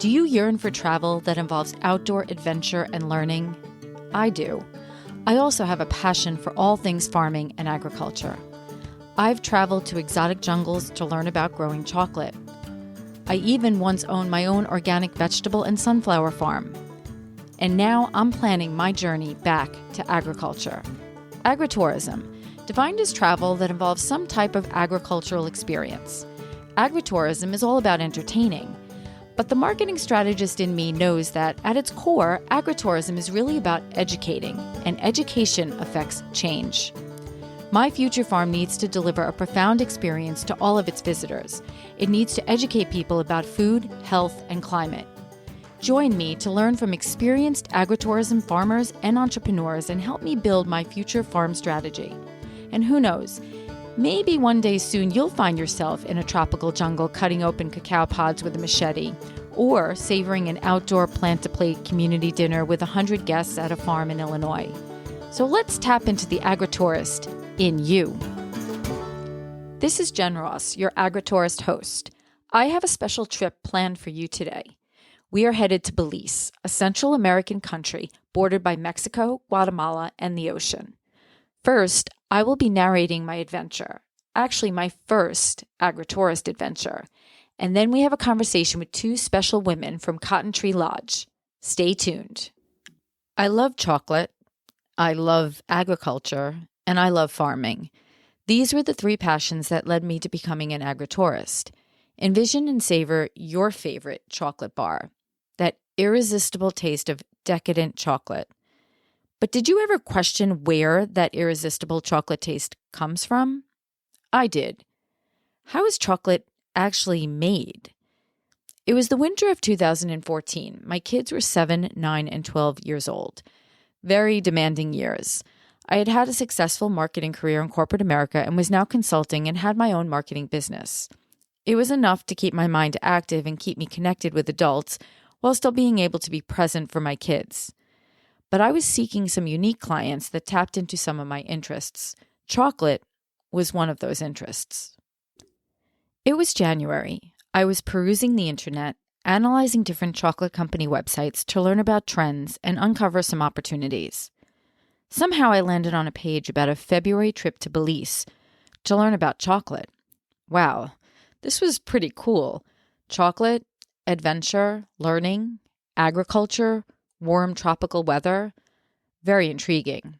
Do you yearn for travel that involves outdoor adventure and learning? I do. I also have a passion for all things farming and agriculture. I've traveled to exotic jungles to learn about growing chocolate. I even once owned my own organic vegetable and sunflower farm. And now I'm planning my journey back to agriculture. Agri-tourism, defined as travel that involves some type of agricultural experience. Agri-tourism is all about entertaining. But the marketing strategist in me knows that at its core, agritourism is really about educating, and education affects change. My future farm needs to deliver a profound experience to all of its visitors. It needs to educate people about food, health, and climate. Join me to learn from experienced agritourism farmers and entrepreneurs and help me build my future farm strategy. And who knows, maybe one day soon you'll find yourself in a tropical jungle cutting open cacao pods with a machete, or savoring an outdoor plant-to-plate community dinner with 100 guests at a farm in Illinois. So let's tap into the agri-tourist in you. This is Jen Ross, your agri-tourist host. I have a special trip planned for you today. We are headed to Belize, a Central American country bordered by Mexico, Guatemala, and the ocean. First, I will be narrating my adventure, actually my first agri-tourist adventure, and then we have a conversation with two special women from Cotton Tree Lodge. Stay tuned. I love chocolate, I love agriculture, and I love farming. These were the three passions that led me to becoming an agri-tourist. Envision and savor your favorite chocolate bar, that irresistible taste of decadent chocolate. But did you ever question where that irresistible chocolate taste comes from? I did. How is chocolate actually made? It was the winter of 2014. My kids were 7, 9, and 12 years old. Very demanding years. I had had a successful marketing career in corporate America and was now consulting and had my own marketing business. It was enough to keep my mind active and keep me connected with adults while still being able to be present for my kids. But I was seeking some unique clients that tapped into some of my interests. Chocolate was one of those interests. It was January. I was perusing the internet, analyzing different chocolate company websites to learn about trends and uncover some opportunities. Somehow I landed on a page about a February trip to Belize to learn about chocolate. Wow, this was pretty cool. Chocolate, adventure, learning, agriculture, warm tropical weather. Very intriguing.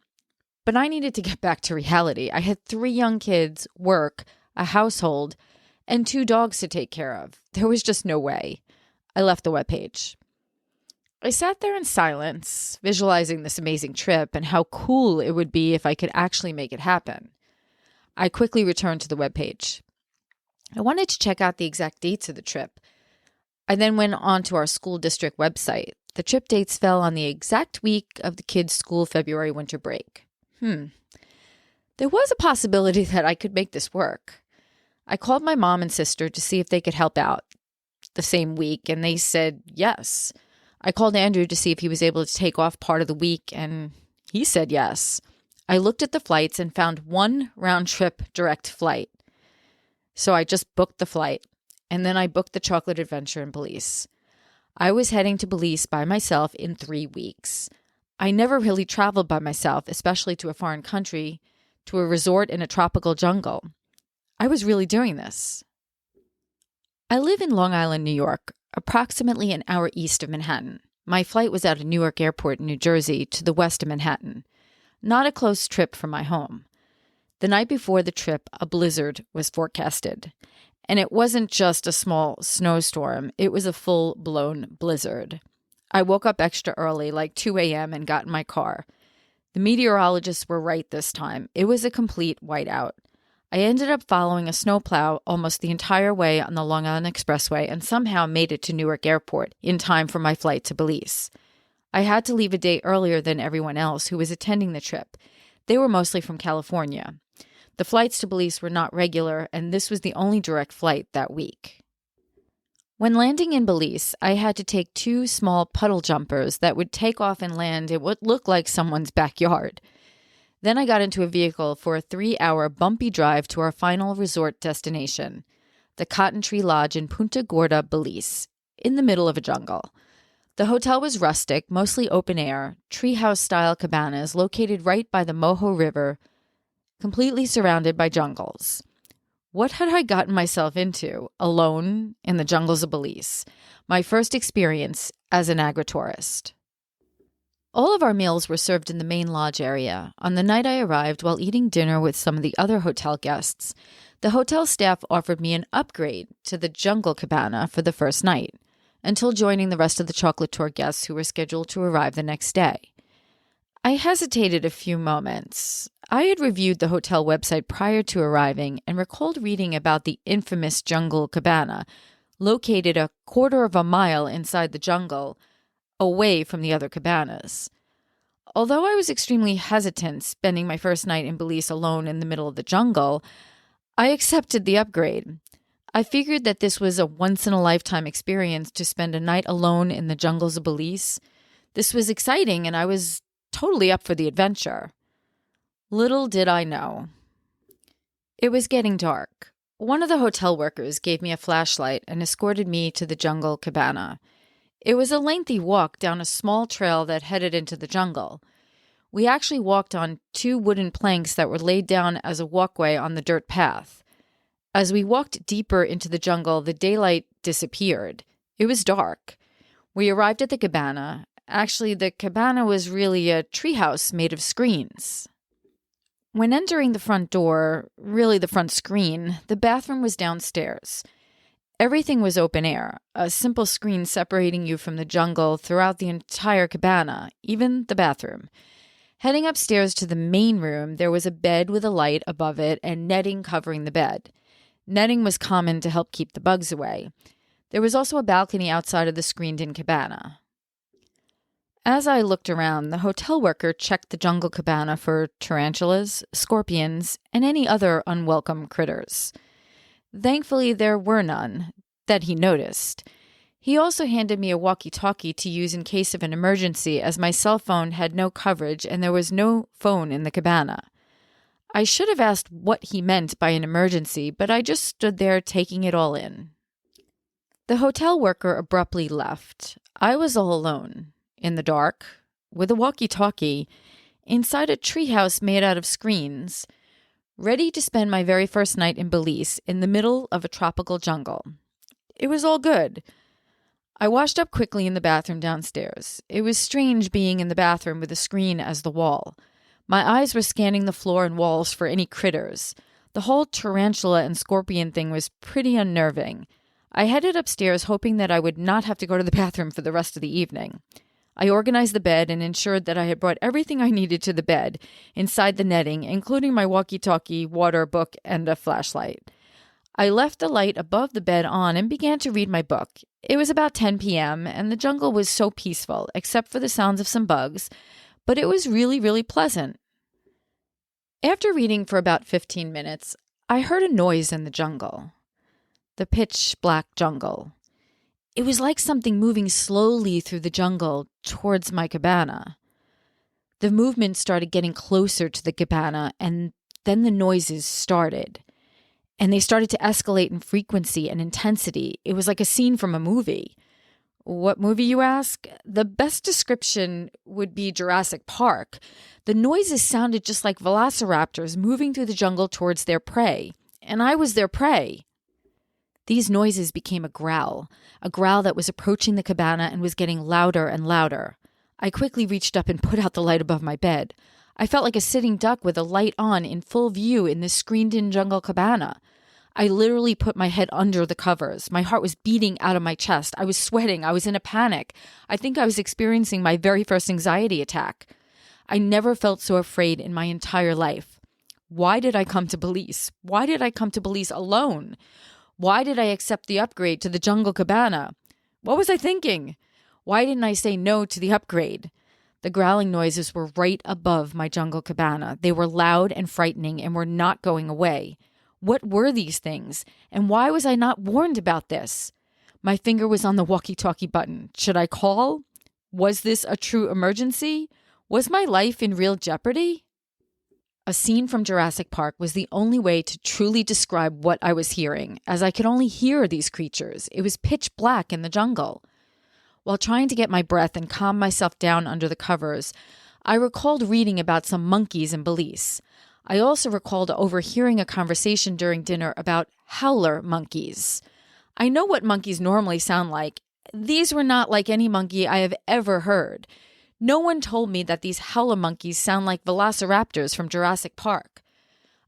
But I needed to get back to reality. I had 3 young kids, work, a household, and 2 dogs to take care of. There was just no way. I left the webpage. I sat there in silence, visualizing this amazing trip and how cool it would be if I could actually make it happen. I quickly returned to the webpage. I wanted to check out the exact dates of the trip. I then went on to our school district website. The trip dates fell on the exact week of the kids' school February winter break. There was a possibility that I could make this work. I called my mom and sister to see if they could help out the same week, and they said yes. I called Andrew to see if he was able to take off part of the week, and he said yes. I looked at the flights and found one round-trip direct flight. So I just booked the flight, and then I booked the chocolate adventure in Belize. I was heading to Belize by myself in 3 weeks. I never really traveled by myself, especially to a foreign country, to a resort in a tropical jungle. I was really doing this. I live in Long Island, New York, approximately an hour east of Manhattan. My flight was out of Newark Airport in New Jersey to the west of Manhattan. Not a close trip from my home. The night before the trip, a blizzard was forecasted. And it wasn't just a small snowstorm, it was a full-blown blizzard. I woke up extra early, like 2 a.m., and got in my car. The meteorologists were right this time. It was a complete whiteout. I ended up following a snowplow almost the entire way on the Long Island Expressway and somehow made it to Newark Airport in time for my flight to Belize. I had to leave a day earlier than everyone else who was attending the trip. They were mostly from California. The flights to Belize were not regular, and this was the only direct flight that week. When landing in Belize, I had to take 2 small puddle jumpers that would take off and land in what looked like someone's backyard. Then I got into a vehicle for a 3-hour bumpy drive to our final resort destination, the Cotton Tree Lodge in Punta Gorda, Belize. in the middle of a jungle. The hotel was rustic, mostly open air, treehouse-style cabanas located right by the Moho River, completely surrounded by jungles. What had I gotten myself into, alone in the jungles of Belize? My first experience as an agri-tourist. All of our meals were served in the main lodge area. On the night I arrived, while eating dinner with some of the other hotel guests, the hotel staff offered me an upgrade to the Jungle Cabana for the first night, until joining the rest of the chocolate tour guests who were scheduled to arrive the next day. I hesitated a few moments. I had reviewed the hotel website prior to arriving and recalled reading about the infamous Jungle Cabana, located a quarter of a mile inside the jungle, away from the other cabanas. Although I was extremely hesitant spending my first night in Belize alone in the middle of the jungle, I accepted the upgrade. I figured that this was a once-in-a-lifetime experience to spend a night alone in the jungles of Belize. This was exciting, and I was totally up for the adventure. Little did I know. It was getting dark. One of the hotel workers gave me a flashlight and escorted me to the Jungle Cabana. It was a lengthy walk down a small trail that headed into the jungle. We actually walked on 2 wooden planks that were laid down as a walkway on the dirt path. As we walked deeper into the jungle, the daylight disappeared. It was dark. We arrived at the cabana. Actually, the cabana was really a treehouse made of screens. When entering the front door, really the front screen, the bathroom was downstairs. Everything was open air, a simple screen separating you from the jungle throughout the entire cabana, even the bathroom. Heading upstairs to the main room, there was a bed with a light above it and netting covering the bed. Netting was common to help keep the bugs away. There was also a balcony outside of the screened-in cabana. As I looked around, the hotel worker checked the Jungle Cabana for tarantulas, scorpions, and any other unwelcome critters. Thankfully, there were none that he noticed. He also handed me a walkie-talkie to use in case of an emergency, as my cell phone had no coverage and there was no phone in the cabana. I should have asked what he meant by an emergency, but I just stood there taking it all in. The hotel worker abruptly left. I was all alone, in the dark, with a walkie-talkie, inside a treehouse made out of screens, ready to spend my very first night in Belize in the middle of a tropical jungle. It was all good. I washed up quickly in the bathroom downstairs. It was strange being in the bathroom with a screen as the wall. My eyes were scanning the floor and walls for any critters. The whole tarantula and scorpion thing was pretty unnerving. I headed upstairs hoping that I would not have to go to the bathroom for the rest of the evening. I organized the bed and ensured that I had brought everything I needed to the bed, inside the netting, including my walkie-talkie, water, book, and a flashlight. I left the light above the bed on and began to read my book. It was about 10 p.m., and the jungle was so peaceful, except for the sounds of some bugs, but it was really, really pleasant. After reading for about 15 minutes, I heard a noise in the jungle. The pitch-black jungle. It was like something moving slowly through the jungle towards my cabana. The movement started getting closer to the cabana, and then the noises started. And they started to escalate in frequency and intensity. It was like a scene from a movie. What movie, you ask? The best description would be Jurassic Park. The noises sounded just like velociraptors moving through the jungle towards their prey. And I was their prey. These noises became a growl that was approaching the cabana and was getting louder and louder. I quickly reached up and put out the light above my bed. I felt like a sitting duck with a light on in full view in this screened-in jungle cabana. I literally put my head under the covers. My heart was beating out of my chest. I was sweating. I was in a panic. I think I was experiencing my very first anxiety attack. I never felt so afraid in my entire life. Why did I come to Belize? Why did I come to Belize alone? Why did I accept the upgrade to the Jungle Cabana? What was I thinking? Why didn't I say no to the upgrade? The growling noises were right above my Jungle Cabana. They were loud and frightening and were not going away. What were these things? And why was I not warned about this? My finger was on the walkie-talkie button. Should I call? Was this a true emergency? Was my life in real jeopardy? A scene from Jurassic Park was the only way to truly describe what I was hearing, as I could only hear these creatures. It was pitch black in the jungle. While trying to get my breath and calm myself down under the covers, I recalled reading about some monkeys in Belize. I also recalled overhearing a conversation during dinner about howler monkeys. I know what monkeys normally sound like. These were not like any monkey I have ever heard. No one told me that these howler monkeys sound like velociraptors from Jurassic Park.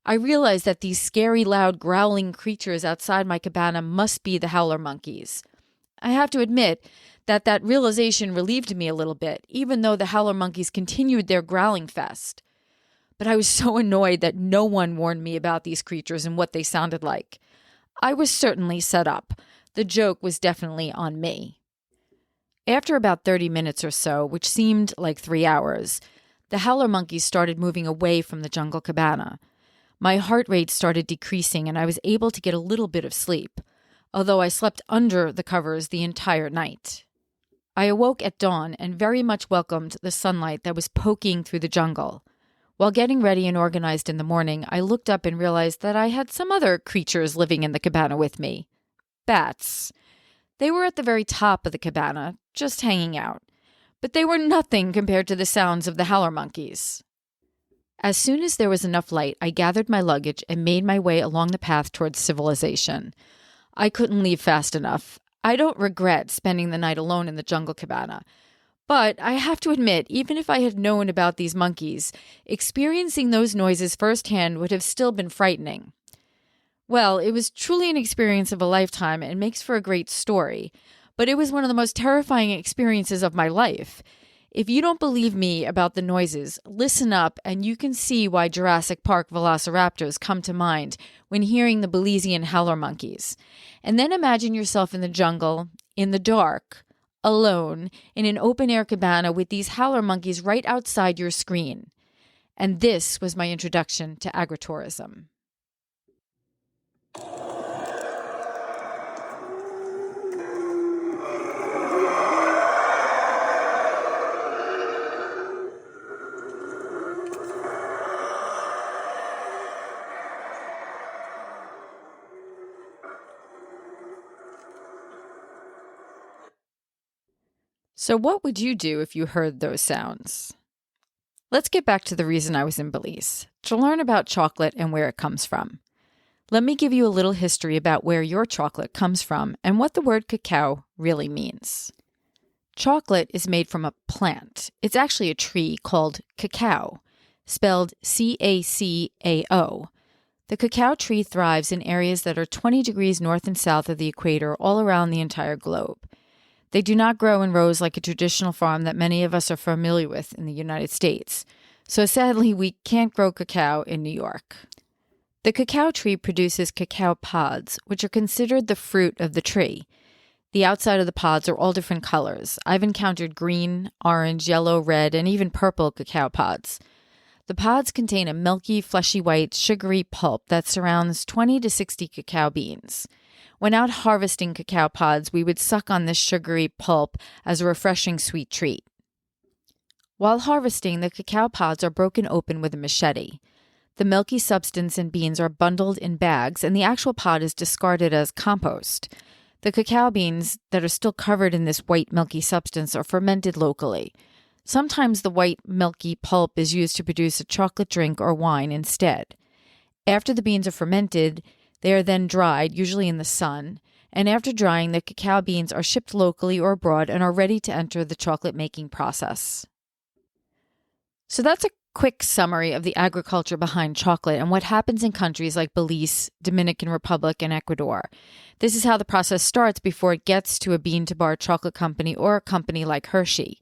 I realized that these scary, loud, growling creatures outside my cabana must be the howler monkeys. I have to admit that realization relieved me a little bit, even though the howler monkeys continued their growling fest. But I was so annoyed that no one warned me about these creatures and what they sounded like. I was certainly set up. The joke was definitely on me. After about 30 minutes or so, which seemed like 3 hours, the howler monkeys started moving away from the Jungle Cabana. My heart rate started decreasing and I was able to get a little bit of sleep, although I slept under the covers the entire night. I awoke at dawn and very much welcomed the sunlight that was poking through the jungle. While getting ready and organized in the morning, I looked up and realized that I had some other creatures living in the cabana with me. Bats. They were at the very top of the cabana, just hanging out. But they were nothing compared to the sounds of the howler monkeys. As soon as there was enough light, I gathered my luggage and made my way along the path towards civilization. I couldn't leave fast enough. I don't regret spending the night alone in the Jungle Cabana. But I have to admit, even if I had known about these monkeys, experiencing those noises firsthand would have still been frightening. Well, it was truly an experience of a lifetime and makes for a great story, but it was one of the most terrifying experiences of my life. If you don't believe me about the noises, listen up and you can see why Jurassic Park velociraptors come to mind when hearing the Belizean howler monkeys. And then imagine yourself in the jungle, in the dark, alone, in an open-air cabana with these howler monkeys right outside your screen. And this was my introduction to agritourism. So what would you do if you heard those sounds? Let's get back to the reason I was in Belize, to learn about chocolate and where it comes from. Let me give you a little history about where your chocolate comes from and what the word cacao really means. Chocolate is made from a plant. It's actually a tree called cacao, spelled C-A-C-A-O. The cacao tree thrives in areas that are 20 degrees north and south of the equator all around the entire globe. They do not grow in rows like a traditional farm that many of us are familiar with in the United States. So sadly, we can't grow cacao in New York. The cacao tree produces cacao pods, which are considered the fruit of the tree. The outside of the pods are all different colors. I've encountered green, orange, yellow, red, and even purple cacao pods. The pods contain a milky, fleshy white, sugary pulp that surrounds 20 to 60 cacao beans. When out harvesting cacao pods, we would suck on this sugary pulp as a refreshing sweet treat. While harvesting, the cacao pods are broken open with a machete. The milky substance and beans are bundled in bags, and the actual pod is discarded as compost. The cacao beans that are still covered in this white milky substance are fermented locally. Sometimes the white milky pulp is used to produce a chocolate drink or wine instead. After the beans are fermented, they are then dried, usually in the sun, and after drying, the cacao beans are shipped locally or abroad and are ready to enter the chocolate-making process. So that's a quick summary of the agriculture behind chocolate and what happens in countries like Belize, Dominican Republic, and Ecuador. This is how the process starts before it gets to a bean-to-bar chocolate company or a company like Hershey.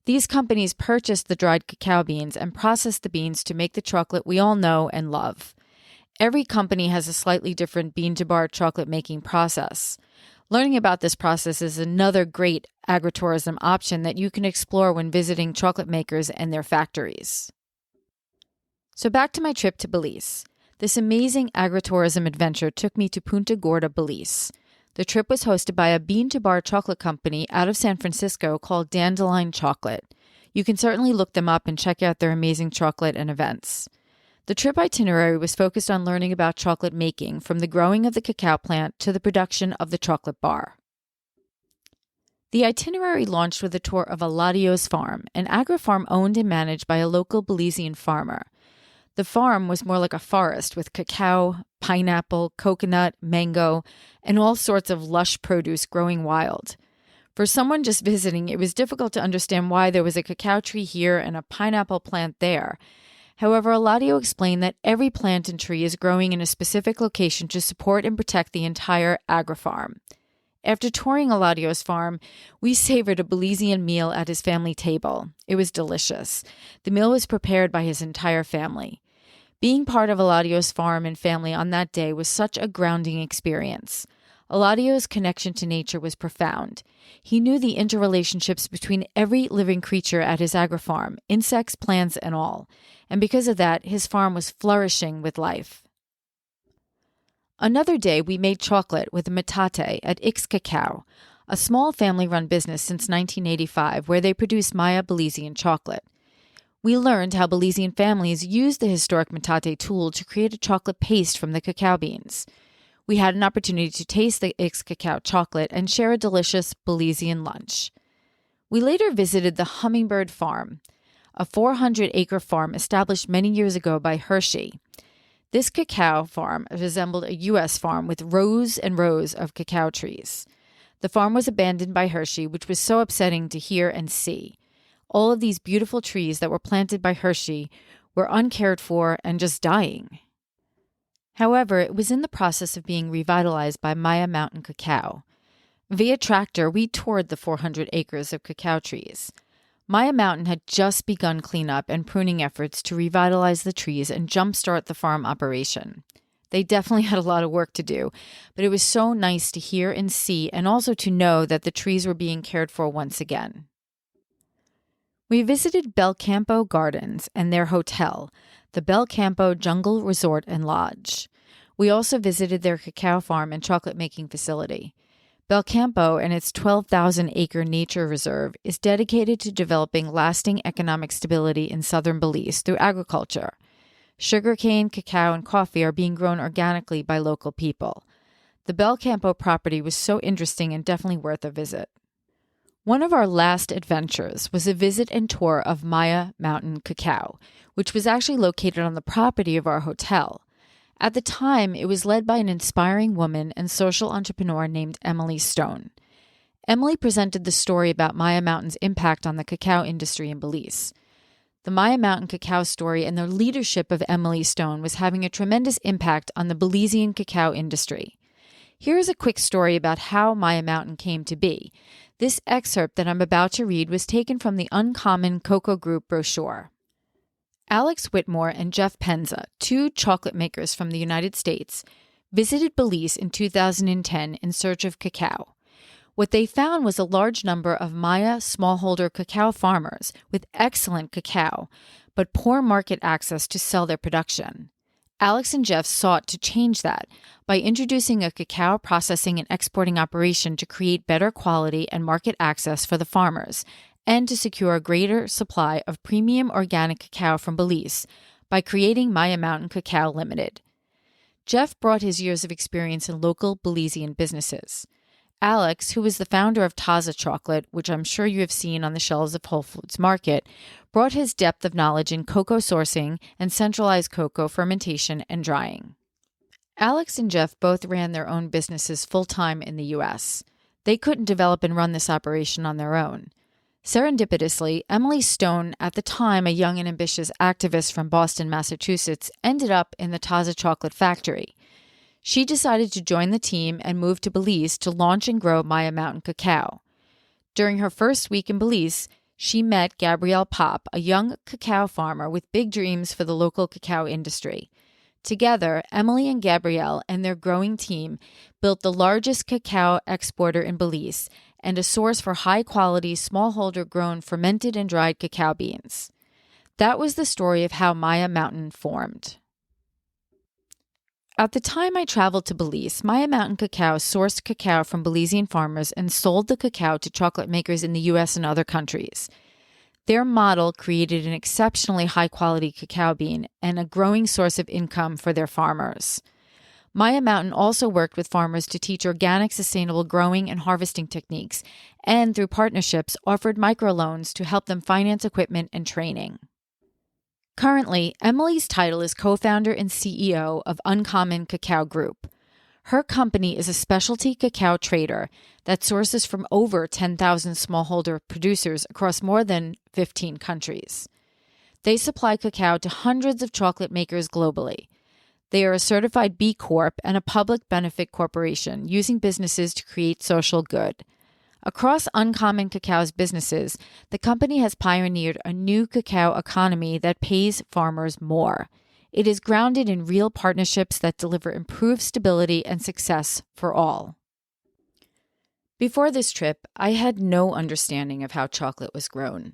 These companies purchase the dried cacao beans and process the beans to make the chocolate we all know and love. Every company has a slightly different bean-to-bar chocolate-making process. Learning about this process is another great agritourism option that you can explore when visiting chocolate makers and their factories. So back to my trip to Belize. This amazing agritourism adventure took me to Punta Gorda, Belize. The trip was hosted by a bean-to-bar chocolate company out of San Francisco called Dandelion Chocolate. You can certainly look them up and check out their amazing chocolate and events. The trip itinerary was focused on learning about chocolate making, from the growing of the cacao plant to the production of the chocolate bar. The itinerary launched with a tour of Eladios Farm, an agri-farm owned and managed by a local Belizean farmer. The farm was more like a forest with cacao, pineapple, coconut, mango, and all sorts of lush produce growing wild. For someone just visiting, it was difficult to understand why there was a cacao tree here and a pineapple plant there. However, Eladio explained that every plant and tree is growing in a specific location to support and protect the entire agri-farm. After touring Eladio's farm, we savored a Belizean meal at his family table. It was delicious. The meal was prepared by his entire family. Being part of Eladio's farm and family on that day was such a grounding experience. Eladio's connection to nature was profound. He knew the interrelationships between every living creature at his agri-farm, insects, plants, and all. And because of that, his farm was flourishing with life. Another day, we made chocolate with a metate at Ix Cacao, a small family-run business since 1985 where they produce Maya Belizean chocolate. We learned how Belizean families used the historic metate tool to create a chocolate paste from the cacao beans. We had an opportunity to taste the Ix Cacao chocolate and share a delicious Belizean lunch. We later visited the Hummingbird Farm, a 400-acre farm established many years ago by Hershey. This cacao farm resembled a U.S. farm with rows and rows of cacao trees. The farm was abandoned by Hershey, which was so upsetting to hear and see. All of these beautiful trees that were planted by Hershey were uncared for and just dying. However, it was in the process of being revitalized by Maya Mountain Cacao. Via tractor, we toured the 400 acres of cacao trees. Maya Mountain had just begun cleanup and pruning efforts to revitalize the trees and jumpstart the farm operation. They definitely had a lot of work to do, but it was so nice to hear and see, and also to know that the trees were being cared for once again. We visited Belcampo Gardens and their hotel, the Belcampo Jungle Resort and Lodge. We also visited their cacao farm and chocolate-making facility. Belcampo and its 12,000-acre nature reserve is dedicated to developing lasting economic stability in southern Belize through agriculture. Sugarcane, cacao, and coffee are being grown organically by local people. The Belcampo property was so interesting and definitely worth a visit. One of our last adventures was a visit and tour of Maya Mountain Cacao, which was actually located on the property of our hotel. At the time, it was led by an inspiring woman and social entrepreneur named Emily Stone. Emily presented the story about Maya Mountain's impact on the cacao industry in Belize. The Maya Mountain cacao story and the leadership of Emily Stone was having a tremendous impact on the Belizean cacao industry. Here is a quick story about how Maya Mountain came to be. This excerpt that I'm about to read was taken from the Uncommon Cocoa Group brochure. Alex Whitmore and Jeff Penza, two chocolate makers from the United States, visited Belize in 2010 in search of cacao. What they found was a large number of Maya smallholder cacao farmers with excellent cacao, but poor market access to sell their production. Alex and Jeff sought to change that by introducing a cacao processing and exporting operation to create better quality and market access for the farmers, and to secure a greater supply of premium organic cacao from Belize by creating Maya Mountain Cacao Limited. Jeff brought his years of experience in local Belizean businesses. Alex, who was the founder of Taza Chocolate, which I'm sure you have seen on the shelves of Whole Foods Market, brought his depth of knowledge in cocoa sourcing and centralized cocoa fermentation and drying. Alex and Jeff both ran their own businesses full-time in the U.S. They couldn't develop and run this operation on their own. Serendipitously, Emily Stone, at the time a young and ambitious activist from Boston, Massachusetts, ended up in the Taza Chocolate factory. She decided to join the team and move to Belize to launch and grow Maya Mountain Cacao. During her first week in Belize, she met Gabrielle Pop, a young cacao farmer with big dreams for the local cacao industry. Together, Emily and Gabrielle and their growing team built the largest cacao exporter in Belize and a source for high-quality, smallholder-grown fermented and dried cacao beans. That was the story of how Maya Mountain formed. At the time I traveled to Belize, Maya Mountain Cacao sourced cacao from Belizean farmers and sold the cacao to chocolate makers in the U.S. and other countries. Their model created an exceptionally high-quality cacao bean and a growing source of income for their farmers. Maya Mountain also worked with farmers to teach organic, sustainable growing and harvesting techniques, and through partnerships offered microloans to help them finance equipment and training. Currently, Emily's title is co-founder and CEO of Uncommon Cacao Group. Her company is a specialty cacao trader that sources from over 10,000 smallholder producers across more than 15 countries. They supply cacao to hundreds of chocolate makers globally. They are a certified B Corp and a public benefit corporation using businesses to create social good. Across Uncommon Cacao's businesses, the company has pioneered a new cacao economy that pays farmers more. It is grounded in real partnerships that deliver improved stability and success for all. Before this trip, I had no understanding of how chocolate was grown,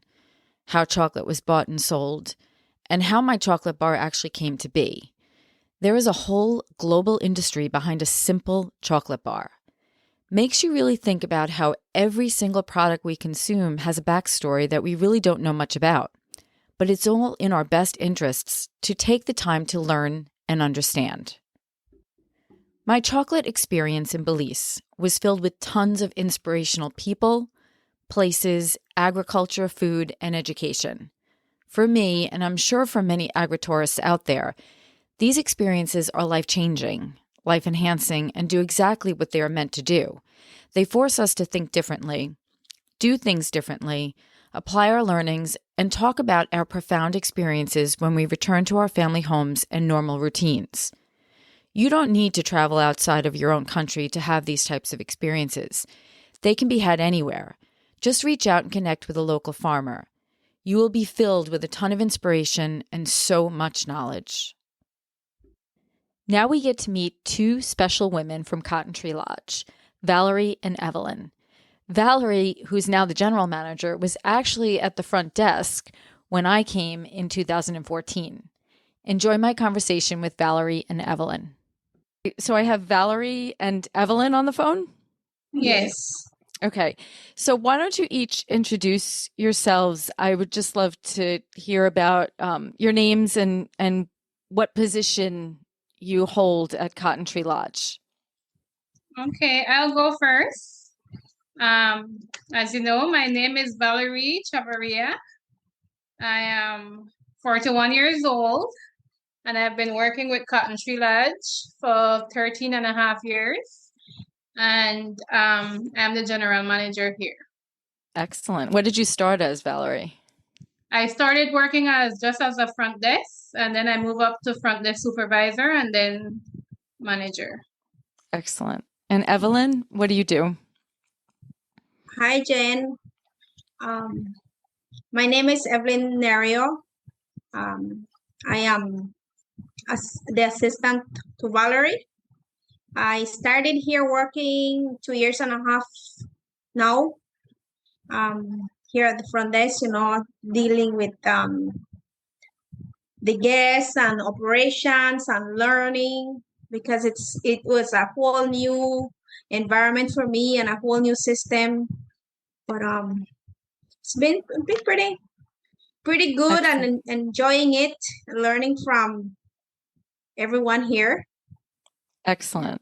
how chocolate was bought and sold, and how my chocolate bar actually came to be. There is a whole global industry behind a simple chocolate bar. Makes you really think about how every single product we consume has a backstory that we really don't know much about. But it's all in our best interests to take the time to learn and understand. My chocolate experience in Belize was filled with tons of inspirational people, places, agriculture, food, and education. For me, and I'm sure for many agri-tourists out there, these experiences are life-changing, life-enhancing, and do exactly what they are meant to do. They force us to think differently, do things differently, apply our learnings, and talk about our profound experiences when we return to our family homes and normal routines. You don't need to travel outside of your own country to have these types of experiences. They can be had anywhere. Just reach out and connect with a local farmer. You will be filled with a ton of inspiration and so much knowledge. Now we get to meet two special women from Cotton Tree Lodge, Valerie and Evelyn. Valerie, who's now the general manager, was actually at the front desk when I came in 2014. Enjoy my conversation with Valerie and Evelyn. So I have Valerie and Evelyn on the phone? Yes. Okay. So why don't you each introduce yourselves? I would just love to hear about your names and what position you hold at Cotton Tree Lodge. Okay, I'll go first. As you know, my name is Valerie Chavarria. I am 41 years old, and I've been working with Cotton Tree Lodge for 13 and a half years, and I'm the general manager here. Excellent. What did you start as, Valerie? I started working just as a front desk, and then I moved up to front desk supervisor and then manager. Excellent. And Evelyn, what do you do? Hi, Jen. My name is Evelyn Nerio. I am the assistant to Valerie. I started here working 2 years and a half now. Here at the front desk, dealing with the guests and operations and learning, because it was a whole new environment for me and a whole new system. But it's been pretty good. Excellent. And enjoying it, learning from everyone here. Excellent.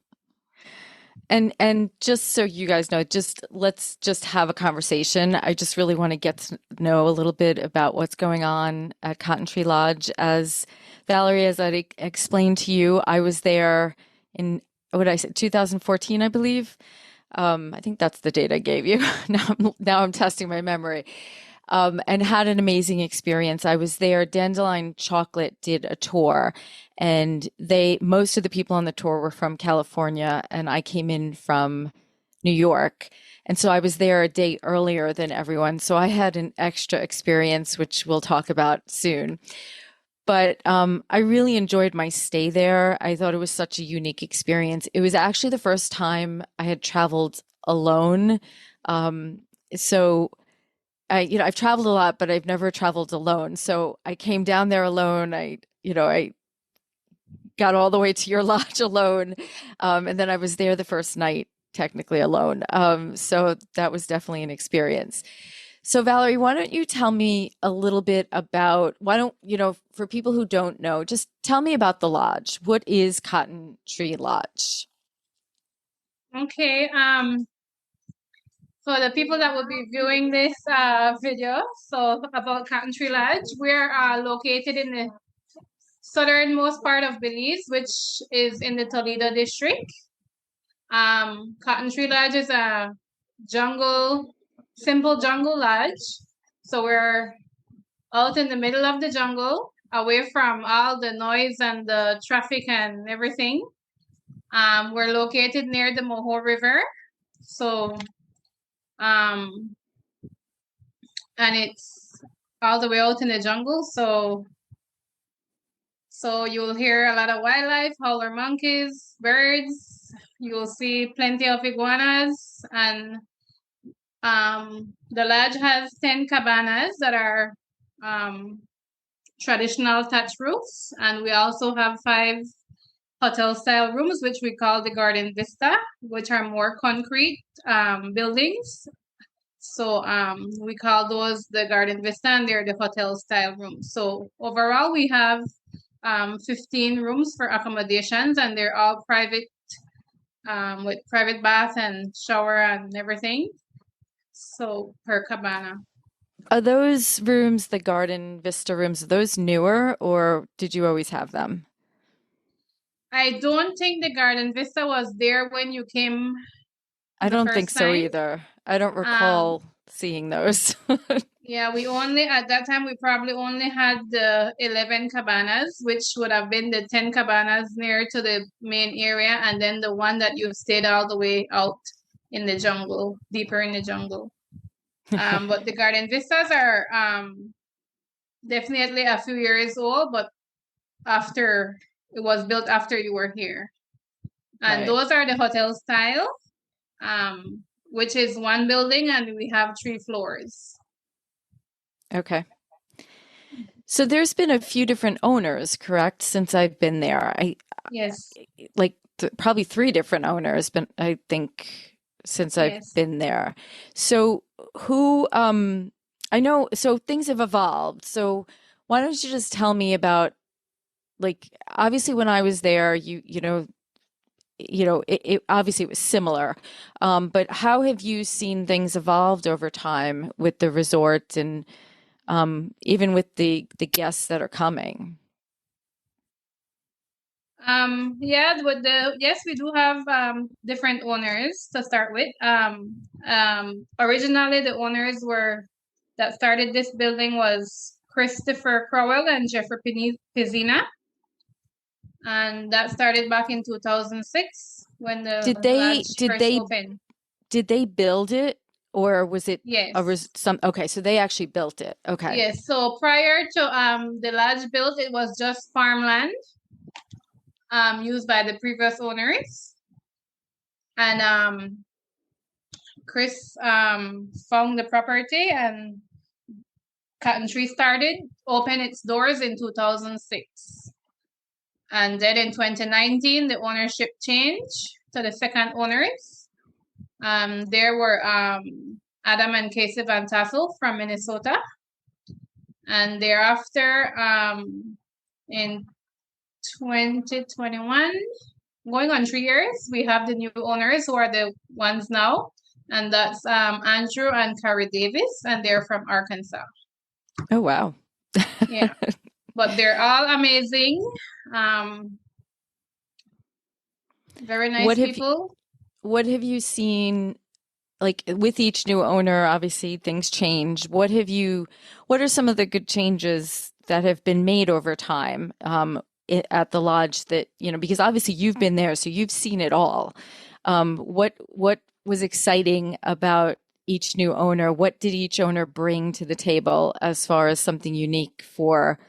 And just so you guys know, let's just have a conversation. I just really want to get to know a little bit about what's going on at Cotton Tree Lodge. As Valerie, as I explained to you, I was there in, 2014, I believe. I think that's the date I gave you. Now I'm testing my memory. And had an amazing experience. I was there. Dandelion Chocolate did a tour, and most of the people on the tour were from California, and I came in from New York. And so I was there a day earlier than everyone. So I had an extra experience, which we'll talk about soon. But I really enjoyed my stay there. I thought it was such a unique experience. It was actually the first time I had traveled alone. I've traveled a lot, but I've never traveled alone. So I came down there alone. I got all the way to your lodge alone. And then I was there the first night, technically alone. So that was definitely an experience. So Valerie, why don't you tell me a little bit about, for people who don't know, just tell me about the lodge. What is Cotton Tree Lodge? Okay. For the people that will be viewing this video, so about Cotton Tree Lodge, we're located in the southernmost part of Belize, which is in the Toledo district. Cotton Tree Lodge is a simple jungle lodge. So we're out in the middle of the jungle, away from all the noise and the traffic and everything. We're located near the Moho River. So, and it's all the way out in the jungle. So you'll hear a lot of wildlife, howler monkeys, birds. You'll see plenty of iguanas, and the lodge has 10 cabanas that are traditional thatch roofs, and we also have 5 hotel-style rooms, which we call the Garden Vista, which are more concrete buildings. So we call those the Garden Vista, and they're the hotel-style rooms. So overall, we have 15 rooms for accommodations, and they're all private, with private bath and shower and everything. So per cabana. Are those rooms, the Garden Vista rooms, are those newer or did you always have them? I don't think the Garden Vista was there when you came I the don't first think so time. either. I don't recall seeing those. Yeah, at that time, we probably only had the 11 cabanas, which would have been the 10 cabanas near to the main area, and then the one that you stayed all the way out in the jungle, deeper in the jungle. But the Garden Vistas are definitely a few years old, but it was built after you were here. And Right. those are the hotel style, which is one building, and we have 3 floors. Okay. So there's been a few different owners, correct, since I've been there. Yes. Like probably 3 different owners, but I think since I've Yes. been there. So I know, so things have evolved. So why don't you just tell me about, like, obviously when I was there, it obviously it was similar. But how have you seen things evolved over time with the resort and even with the guests that are coming? Yes, we do have different owners to start with. Originally the owners that started this building was Christopher Crowell and Jeffrey Pizzina. And that started back in 2006 when the lodge first opened. Did they build it, or was it Yes. okay, so they actually built it. Okay. Yes, so prior to the lodge built, it was just farmland used by the previous owners. And Chris found the property, and Cotton Tree opened its doors in 2006. And then in 2019, the ownership changed to the second owners. There were Adam and Casey Van Tassel from Minnesota. And thereafter, in 2021, going on 3 years, we have the new owners who are the ones now. And that's Andrew and Carrie Davis, and they're from Arkansas. Oh, wow. Yeah. But they're all amazing. Very nice people. What have you seen, like with each new owner, obviously things change. What are some of the good changes that have been made over time at the lodge that, because obviously you've been there, so you've seen it all. What was exciting about each new owner? What did each owner bring to the table as far as something unique for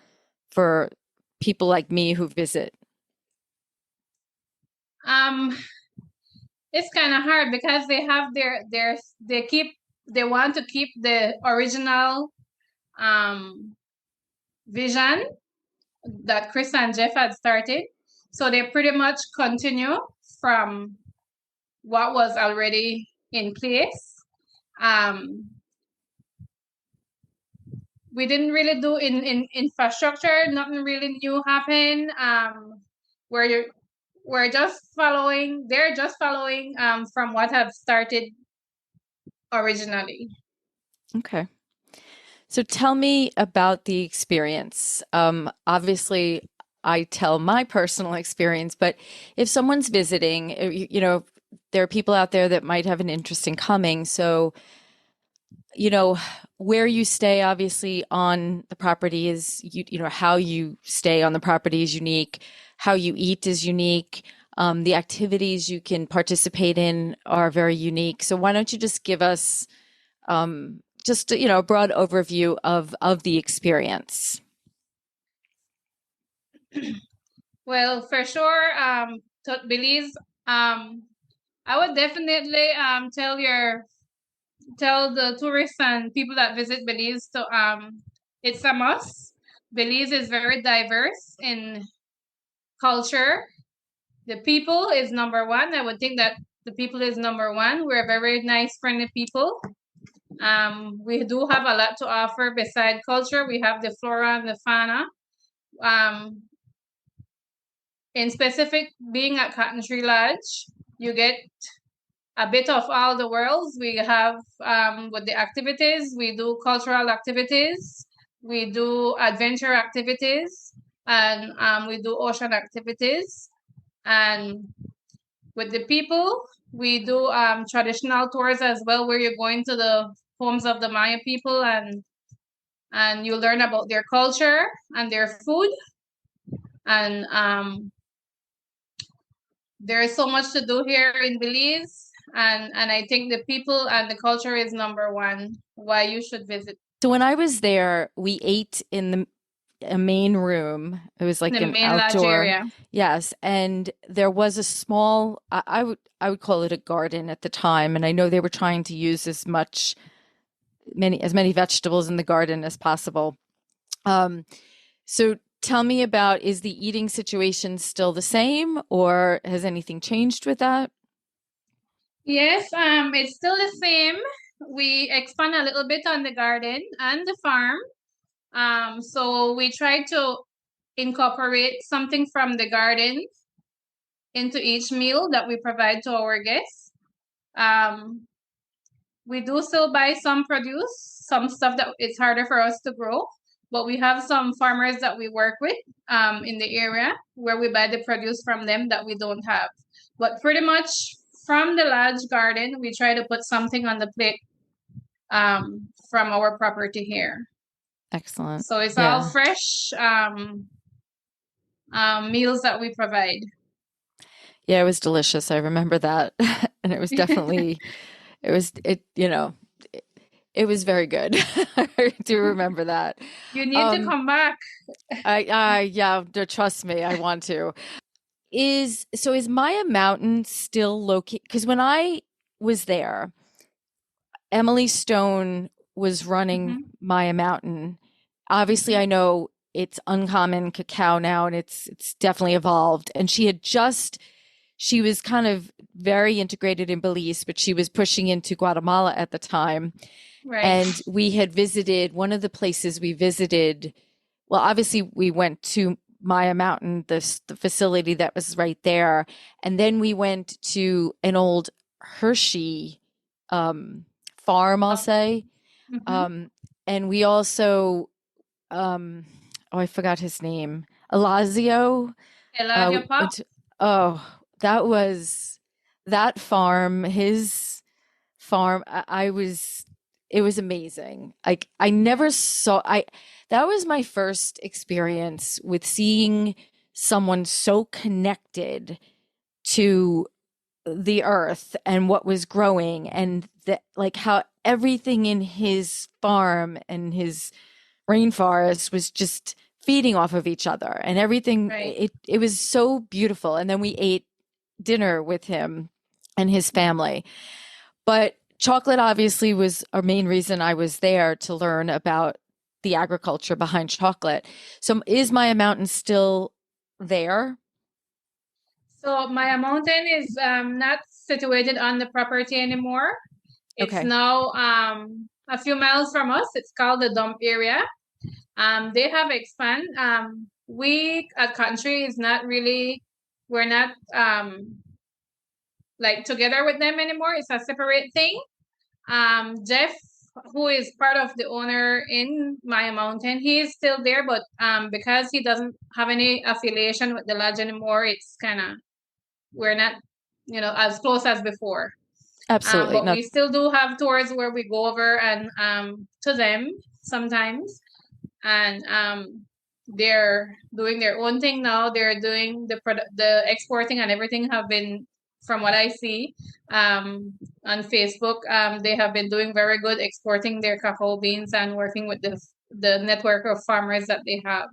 people like me who visit? It's kind of hard because they have they want to keep the original vision that Chris and Jeff had started. So they pretty much continue from what was already in place. we didn't really do in infrastructure. Nothing really new happened. We're we're just following. They're just following from what have started originally. Okay. So tell me about the experience. Obviously, I tell my personal experience, but if someone's visiting, you know, there are people out there that might have an interest in coming. So, you know, where you stay, obviously, on the property is, you know, how you stay on the property is unique. How you eat is unique. The activities you can participate in are very unique. So why don't you just give us just, you know, a broad overview of the experience? Well, for sure, to Belize, I would definitely tell the tourists and people that visit Belize to it's a must. Belize is very diverse in culture. The people is number one. I would think that the people is number one. We're very nice, friendly people. We do have a lot to offer beside culture. We have the flora and the fauna. In specific, being at Cotton Tree Lodge, you get a bit of all the worlds. We have with the activities, we do cultural activities, we do adventure activities, and we do ocean activities. And with the people, we do traditional tours as well, where you're going to the homes of the Maya people and you learn about their culture and their food. And there is so much to do here in Belize, and I think the people and the culture is number one why you should visit. So when I was there, we ate in a main room. It was like The an main lodge outdoor, area. yes, and there was a small, I would call it a garden at the time, and I know they were trying to use as many vegetables in the garden as possible. So tell me about, is the eating situation still the same, or has anything changed with that? Yes, it's still the same. We expand a little bit on the garden and the farm. So we try to incorporate something from the garden into each meal that we provide to our guests. We do still buy some produce, some stuff that it's harder for us to grow, but we have some farmers that we work with in the area where we buy the produce from them that we don't have. But pretty much from the lodge garden, we try to put something on the plate from our property here. Excellent. So it's all fresh meals that we provide. Yeah, it was delicious. I remember that. And it was definitely, it was very good. I do remember that. You need to come back. Yeah, trust me, I want to. Is Maya Mountain still located? Because when I was there, Emily Stone was running Maya Mountain. Obviously, I know it's uncommon cacao now, and it's definitely evolved. And she was kind of very integrated in Belize, but she was pushing into Guatemala at the time. Right. And we had visited one of the places we visited. Well, obviously, we went to Maya Mountain, the facility that was right there. And then we went to an old Hershey farm, I'll say. And we also, I forgot his name, Eladio Pop. That farm, his farm. It was amazing. Like that was my first experience with seeing someone so connected to the earth and what was growing, and like how everything in his farm and his rainforest was just feeding off of each other, and everything. Right. It was so beautiful. And then we ate dinner with him and his family. But chocolate obviously was our main reason I was there, to learn about the agriculture behind chocolate. So is Maya Mountain still there? So Maya Mountain is not situated on the property anymore. It's now a few miles from us. It's called the dump area. They have expand. We a country is not really, we're not like together with them anymore. It's a separate thing. Jeff, who is part of the owner in Maya Mountain, he is still there, but because he doesn't have any affiliation with the lodge anymore, it's kind of, we're not, as close as before. Absolutely. But we still do have tours where we go over and to them sometimes, and they're doing their own thing now. They're doing the exporting and everything have been, from what I see on Facebook, they have been doing very good exporting their cacao beans and working with the network of farmers that they have.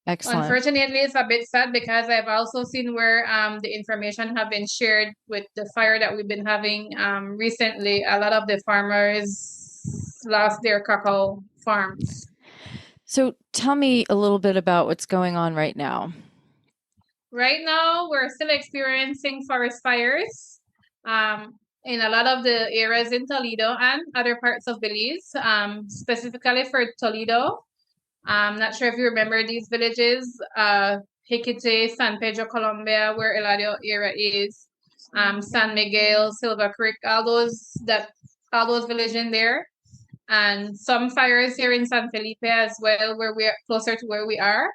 Excellent. Unfortunately, it's a bit sad because I've also seen where the information have been shared with the fire that we've been having recently. A lot of the farmers lost their cacao farms. So tell me a little bit about what's going on right now. Right now, we're still experiencing forest fires in a lot of the areas in Toledo and other parts of Belize, specifically for Toledo. I'm not sure if you remember these villages, Hiquite, San Pedro, Colombia, where Eladio area is, San Miguel, Silver Creek, all those villages in there. And some fires here in San Felipe as well, where we are closer to where we are,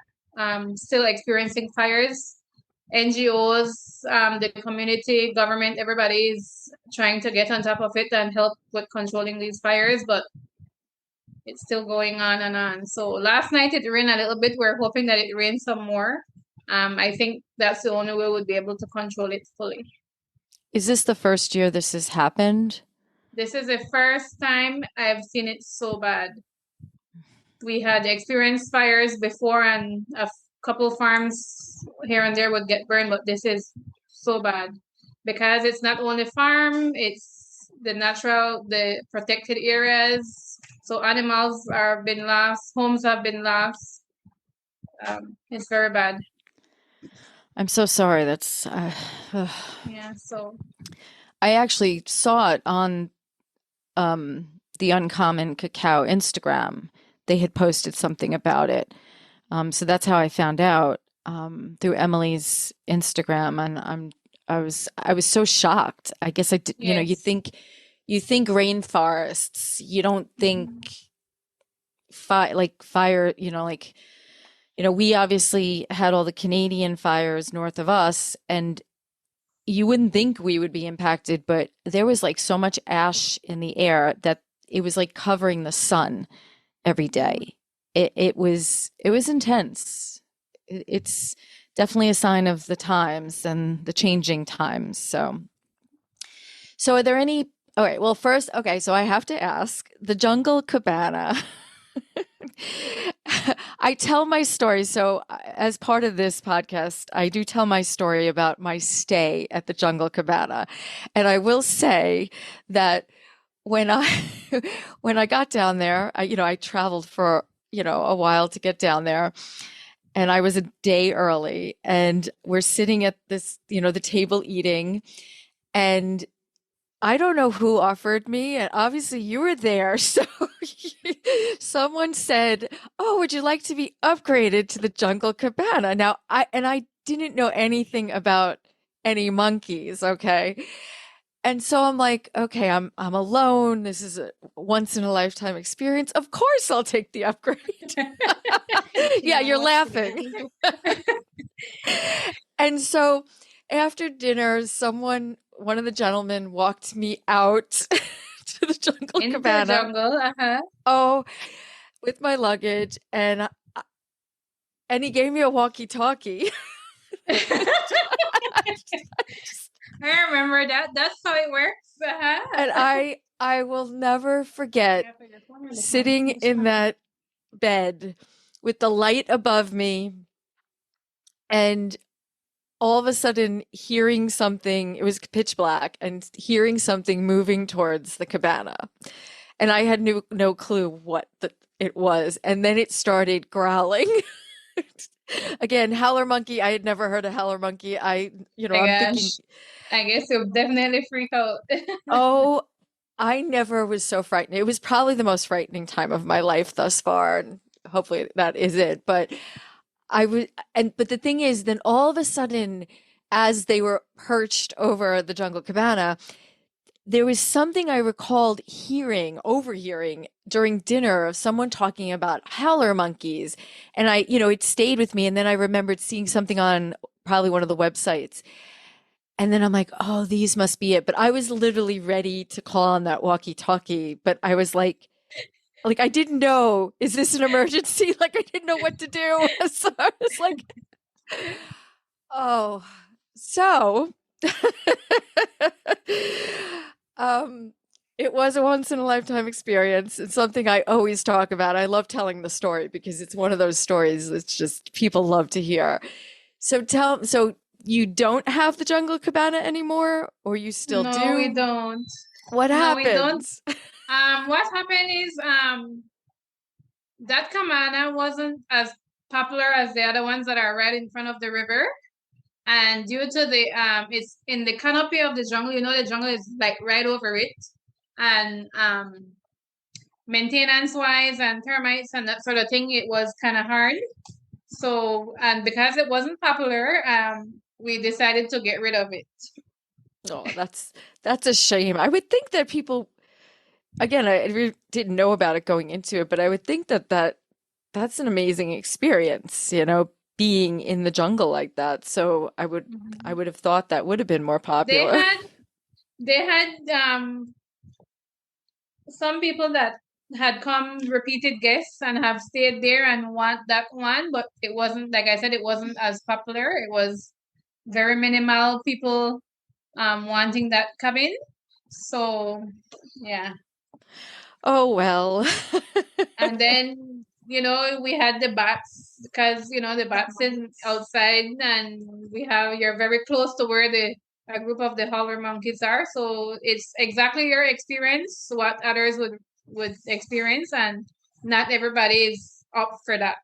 still experiencing fires. NGOs, the community, government, everybody is trying to get on top of it and help with controlling these fires, but it's still going on and on. So last night it rained a little bit. We're hoping that it rains some more. I think that's the only way we'll be able to control it fully. Is this the first year this has happened? This is the first time I've seen it so bad. We had experienced fires before and a couple farms here and there would get burned, but this is so bad because it's not only farm, it's the protected areas. So animals are been lost, homes have been lost. It's very bad. I'm so sorry. That's yeah. So I actually saw it on the Uncommon Cacao Instagram. They had posted something about it. So that's how I found out through Emily's Instagram, and I was so shocked. I guess I did. Yes. You think rainforests. You don't think fire. We obviously had all the Canadian fires north of us, and you wouldn't think we would be impacted, but there was like so much ash in the air that it was like covering the sun every day. It was intense. It's definitely a sign of the times and the changing times. So are there any? All right. Well, first, okay. So I have to ask the Jungle Cabana. I tell my story. So as part of this podcast, I do tell my story about my stay at the Jungle Cabana. And I will say that when I got down there, I traveled for, a while to get down there, and I was a day early, and we're sitting at this, the table eating, and I don't know who offered me, and obviously you were there. So someone said, "Oh, would you like to be upgraded to the Jungle Cabana?" Now, I didn't know anything about any monkeys, okay? And so I'm like, okay, I'm alone. This is a once in a lifetime experience. Of course I'll take the upgrade. Yeah, you're laughing. And so after dinner, one of the gentlemen walked me out to the Jungle Cabana. The jungle, Oh, with my luggage, and he gave me a walkie-talkie. I remember that. That's how it works. And I will never forget sitting in that bed with the light above me, and all of a sudden hearing something. It was pitch black, and hearing something moving towards the cabana, and I had no clue what it was. And then it started growling. Again, howler monkey. I had never heard a howler monkey. I'm thinking, I guess you'll definitely freak out. Oh, I never was so frightened. It was probably the most frightening time of my life thus far. And hopefully that is it. But but the thing is, then all of a sudden, as they were perched over the Jungle Cabana, there was something I recalled overhearing during dinner of someone talking about howler monkeys. And it stayed with me. And then I remembered seeing something on probably one of the websites. And then I'm like, oh, these must be it. But I was literally ready to call on that walkie-talkie. But I was like, I didn't know, is this an emergency? Like, I didn't know what to do. So I was like, oh, so it was a once in a lifetime experience. It's something I always talk about. I love telling the story because it's one of those stories that's just people love to hear. So you don't have the Jungle Cabana anymore, or you still do? No, we don't. What happened? We don't. What happened is that cabana wasn't as popular as the other ones that are right in front of the river. And due to the it's in the canopy of the jungle, the jungle is like right over it. And maintenance wise and termites and that sort of thing, it was kind of hard. So, and because it wasn't popular, we decided to get rid of it. Oh, that's a shame. I would think that people, again, I really didn't know about it going into it, but I would think that's an amazing experience, being in the jungle like that. So I would have thought that would have been more popular. They had some people that had come repeated guests and have stayed there and want that one, but it wasn't, like I said, it wasn't as popular. It was very minimal people wanting that cabin. So yeah. Oh well. And then we had the bats because the bats in outside, and you're very close to where a group of the howler monkeys are. So it's exactly your experience, what others would experience, and not everybody is up for that.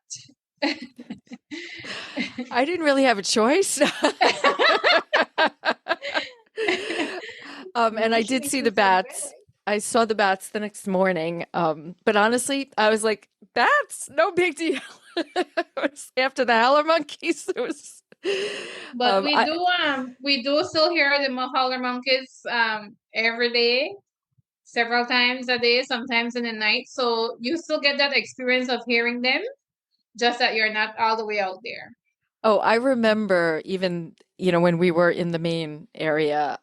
I didn't really have a choice. And I did see the bats. I saw the bats the next morning. But honestly, I was like, bats, no big deal. After the howler monkeys, it was. But we do still hear the howler monkeys every day, several times a day, sometimes in the night. So you still get that experience of hearing them, just that you're not all the way out there. Oh, I remember even, when we were in the Maine area,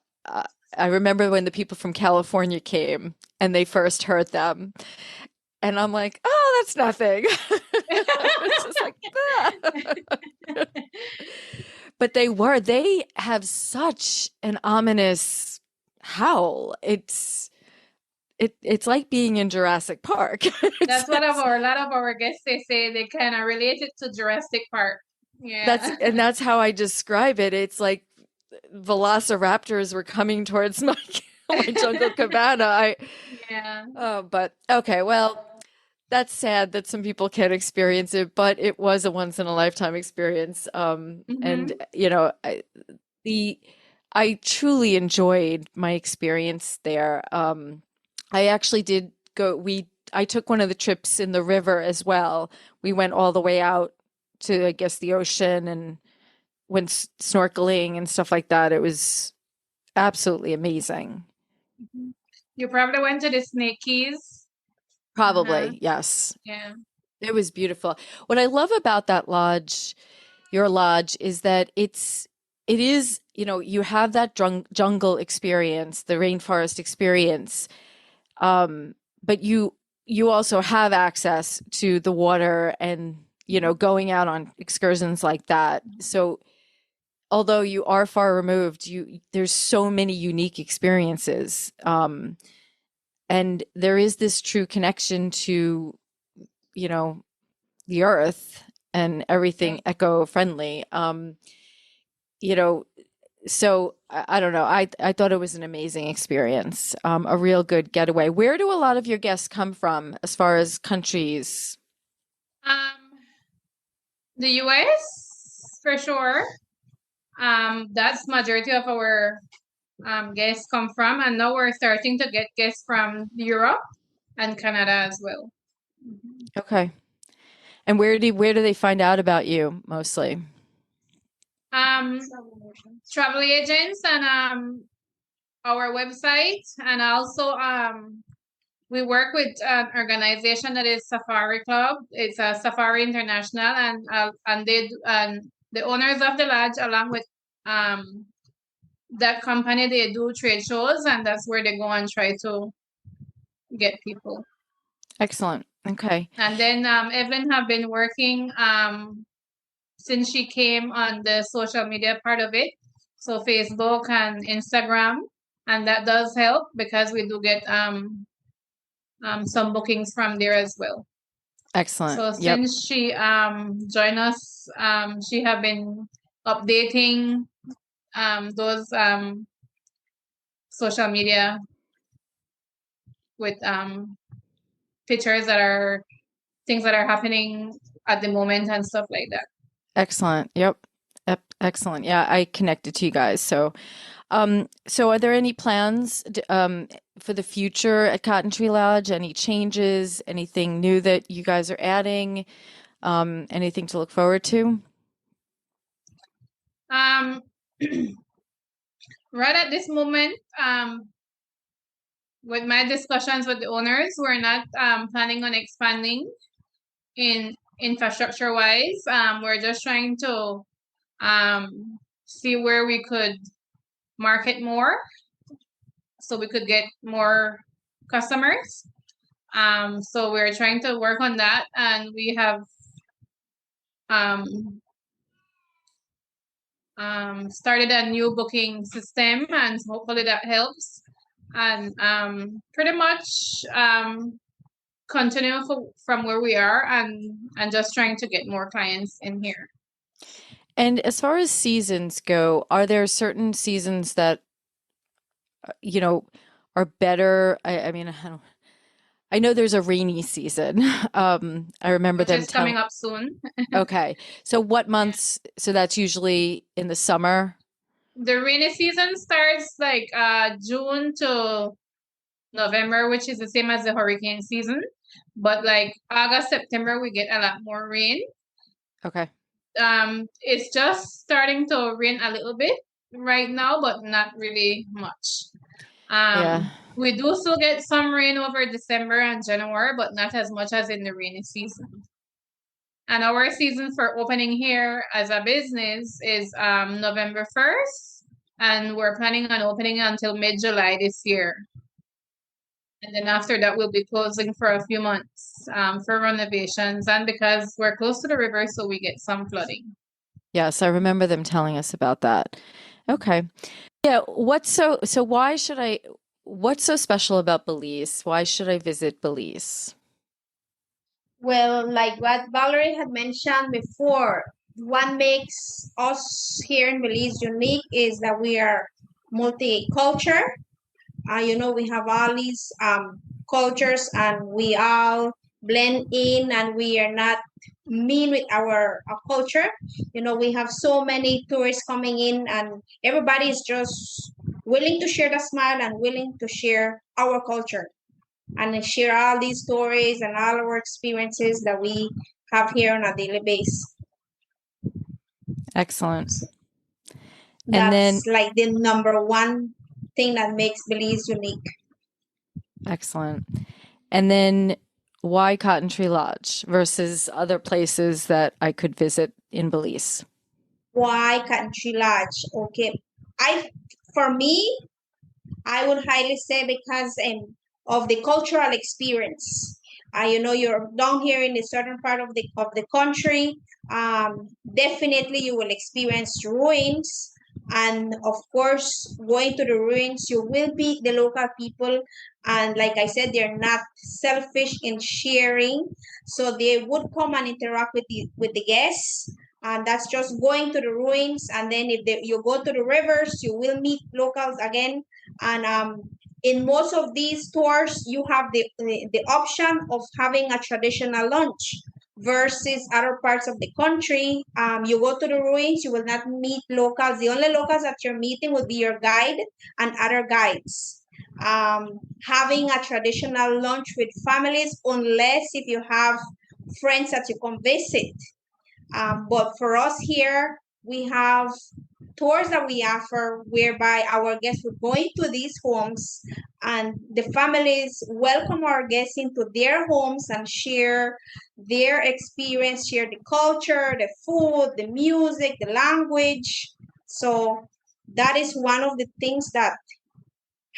I remember when the people from California came and they first heard them. And I'm like, oh, that's nothing. It's just like, ah. But they have such an ominous howl. It's like being in Jurassic Park. That's what a lot of our guests, they say they kind of relate it to Jurassic Park. Yeah. That's how I describe it. It's like velociraptors were coming towards my Jungle Cabana. But okay, well, that's sad that some people can't experience it, but it was a once in a lifetime experience. And I truly enjoyed my experience there. I actually did I took one of the trips in the river as well. We went all the way out to, I guess, the ocean and went snorkeling and stuff like that. It was absolutely amazing. You probably went to the Snake Keys. Probably, yes. Yeah. It was beautiful. What I love about that lodge, your lodge, is that it is, you have that jungle experience, the rainforest experience. But you also have access to the water and, going out on excursions like that. So although you are far removed, there's so many unique experiences. And there is this true connection to, the earth and everything eco-friendly. So I don't know. I thought it was an amazing experience, a real good getaway. Where do a lot of your guests come from as far as countries? The US, for sure. That's majority of our guests come from, and now we're starting to get guests from Europe and Canada as well. Okay. And where do they find out about you mostly? Travel agents and our website, and also we work with an organization that is Safari Club. It's a Safari International, and the owners of the lodge, along with that company, they do trade shows, and that's where they go and try to get people. Excellent. Okay. And then Evelyn have been working since she came on the social media part of it, so Facebook and Instagram, and that does help because we do get some bookings from there as well. Excellent. So since she joined us, she have been updating those social media with pictures that are things that are happening at the moment and stuff like that. Excellent. Yep. Excellent. Yeah, I connected to you guys. So are there any plans for the future at Cotton Tree Lodge? Any changes? Anything new that you guys are adding? Anything to look forward to? Right at this moment, with my discussions with the owners, we're not planning on expanding in infrastructure wise. We're just trying to see where we could market more so we could get more customers. So we're trying to work on that, and we have started a new booking system, and hopefully that helps. And pretty much continue from where we are, and just trying to get more clients in here. And as far as seasons go, are there certain seasons that are better? I mean, I know there's a rainy season. I remember them coming up soon. Okay. So what months? So that's usually in the summer? The rainy season starts like June to November, which is the same as the hurricane season. But like August, September, we get a lot more rain. Okay. It's just starting to rain a little bit right now, but not really much. We do still get some rain over December and January, but not as much as in the rainy season. And our season for opening here as a business is November 1st, and we're planning on opening until mid-July this year. And then after that, we'll be closing for a few months for renovations, and because we're close to the river, so we get some flooding. Yes, I remember them telling us about that. Okay. Yeah, what's so special about Belize? Why should I visit Belize? Well, like what Valerie had mentioned before, what makes us here in Belize unique is that we are multicultural. We have all these cultures, and we all blend in, and we are not mean with our culture. We have so many tourists coming in, and everybody is just willing to share the smile and willing to share our culture and share all these stories and all our experiences that we have here on a daily basis. Excellent. That's like the number one thing that makes Belize unique. Excellent. And then why Cotton Tree Lodge versus other places that I could visit in Belize? Why Cotton Tree Lodge? Okay. For me, I would highly say because of the cultural experience. You're down here in the southern part of the country. Definitely you will experience ruins, and of course, going to the ruins, you will meet the local people. And like I said, they're not selfish in sharing, so they would come and interact with the guests. And that's just going to the ruins. And then if you go to the rivers, you will meet locals again. And in most of these tours, you have the option of having a traditional lunch versus other parts of the country. You go to the ruins, you will not meet locals. The only locals that you're meeting will be your guide and other guides. Having a traditional lunch with families, unless if you have friends that you can visit. But for us here, we have tours that we offer whereby our guests will go into these homes and the families welcome our guests into their homes and share their experience, share the culture, the food, the music, the language. So that is one of the things that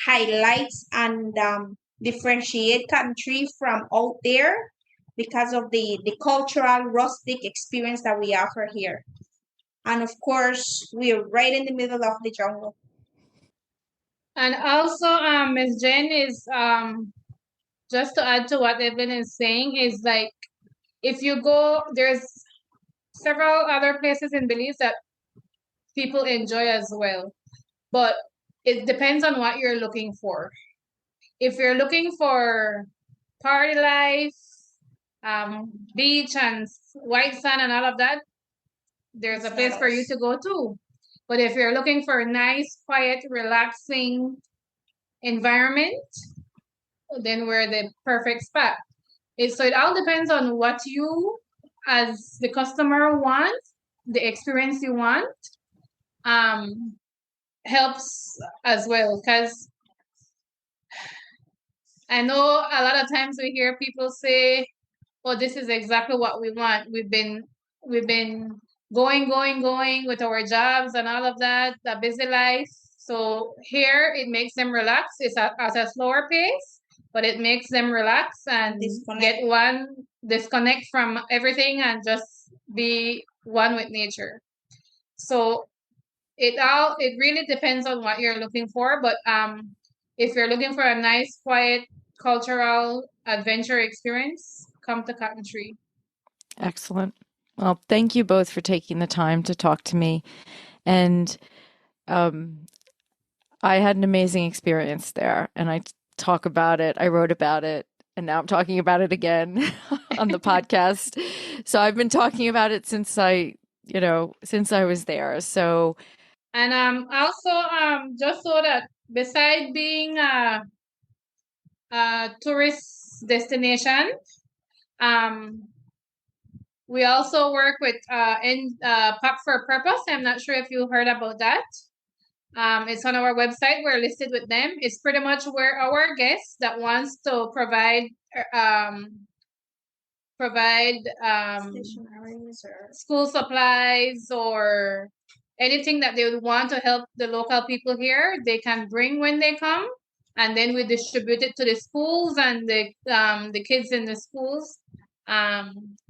highlights and differentiate Cotton Tree from out there because of the cultural rustic experience that we offer here. And of course, we are right in the middle of the jungle. And also, Miss Jen is just to add to what Evelyn is saying is like if you go, there's several other places in Belize that people enjoy as well, but it depends on what you're looking for. If you're looking for party life, beach and white sand and all of that, there's a place for you to go to. But if you're looking for a nice, quiet, relaxing environment, then we're the perfect spot. So it all depends on what you, as the customer, want, the experience you want, helps as well. Because I know a lot of times we hear people say, "Oh, this is exactly what we want. We've been going with our jobs and all of that, the busy life. So here it makes them relax. It's at a slower pace, but it makes them relax and disconnect from everything and just be one with nature. So it really depends on what you're looking for. But if you're looking for a nice, quiet, cultural adventure experience, come to Cotton Tree. Excellent. Well, thank you both for taking the time to talk to me. And I had an amazing experience there, and I talk about it. I wrote about it, and now I'm talking about it again on the podcast. So I've been talking about it since I was there. So, and also just so that besides being a tourist destination, we also work with Pop for a Purpose. I'm not sure if you heard about that. It's on our website. We're listed with them. It's pretty much where our guests that wants to provide school supplies or anything that they would want to help the local people here, they can bring when they come, and then we distribute it to the schools and the kids in the schools.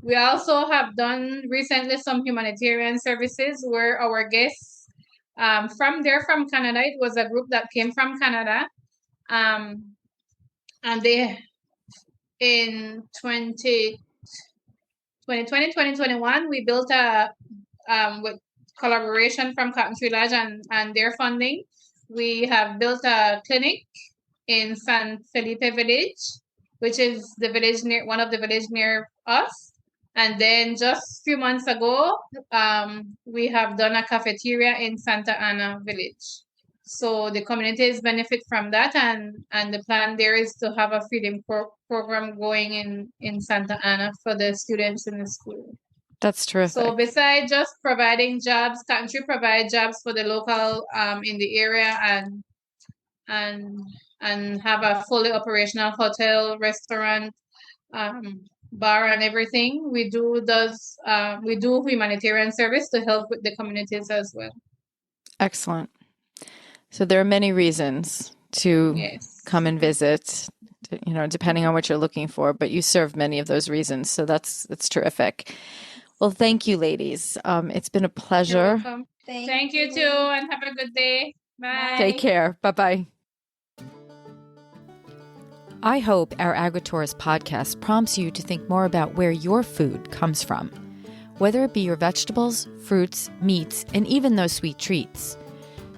We also have done recently some humanitarian services where our guests from Canada. It was a group that came from Canada, and they in 2021 we built a with collaboration from Cotton Tree Lodge and their funding. We have built a clinic in San Felipe Village, which is one of the village near us. And then just a few months ago, we have done a cafeteria in Santa Ana Village. So the communities benefit from that, and the plan there is to have a feeding program going in Santa Ana for the students in the school. That's terrific. So besides just providing jobs, Cotton Tree provide jobs for the local in the area and have a fully operational hotel, restaurant, bar, and everything. We do humanitarian service to help with the communities as well. Excellent. So there are many reasons to come and visit, depending on what you're looking for, but you serve many of those reasons. So that's terrific. Well, thank you, ladies. It's been a pleasure. You're welcome. Thank you too, and have a good day. Bye. Take care. Bye-bye. I hope our Agri-Tourist podcast prompts you to think more about where your food comes from, whether it be your vegetables, fruits, meats, and even those sweet treats.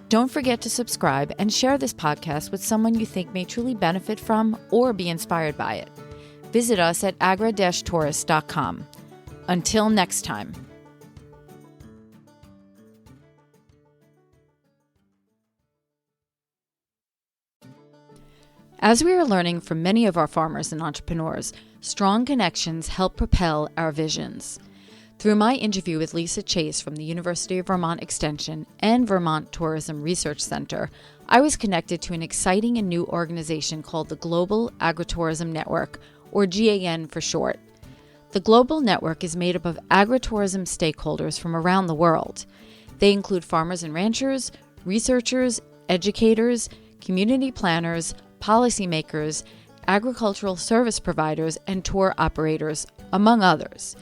Don't forget to subscribe and share this podcast with someone you think may truly benefit from or be inspired by it. Visit us at agri-tourist.com. Until next time. As we are learning from many of our farmers and entrepreneurs, strong connections help propel our visions. Through my interview with Lisa Chase from the University of Vermont Extension and Vermont Tourism Research Center, I was connected to an exciting and new organization called the Global Agri-Tourism Network, or GAN for short. The Global Network is made up of agritourism stakeholders from around the world. They include farmers and ranchers, researchers, educators, community planners, policymakers, agricultural service providers, and tour operators, among others.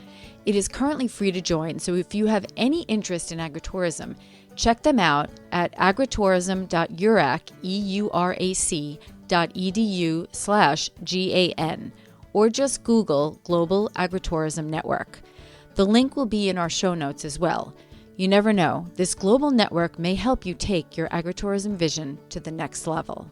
It is currently free to join, so if you have any interest in agritourism, check them out at agritourism.urac.edu/GAN, or just Google Global Agritourism Network. The link will be in our show notes as well. You never know, this global network may help you take your agritourism vision to the next level.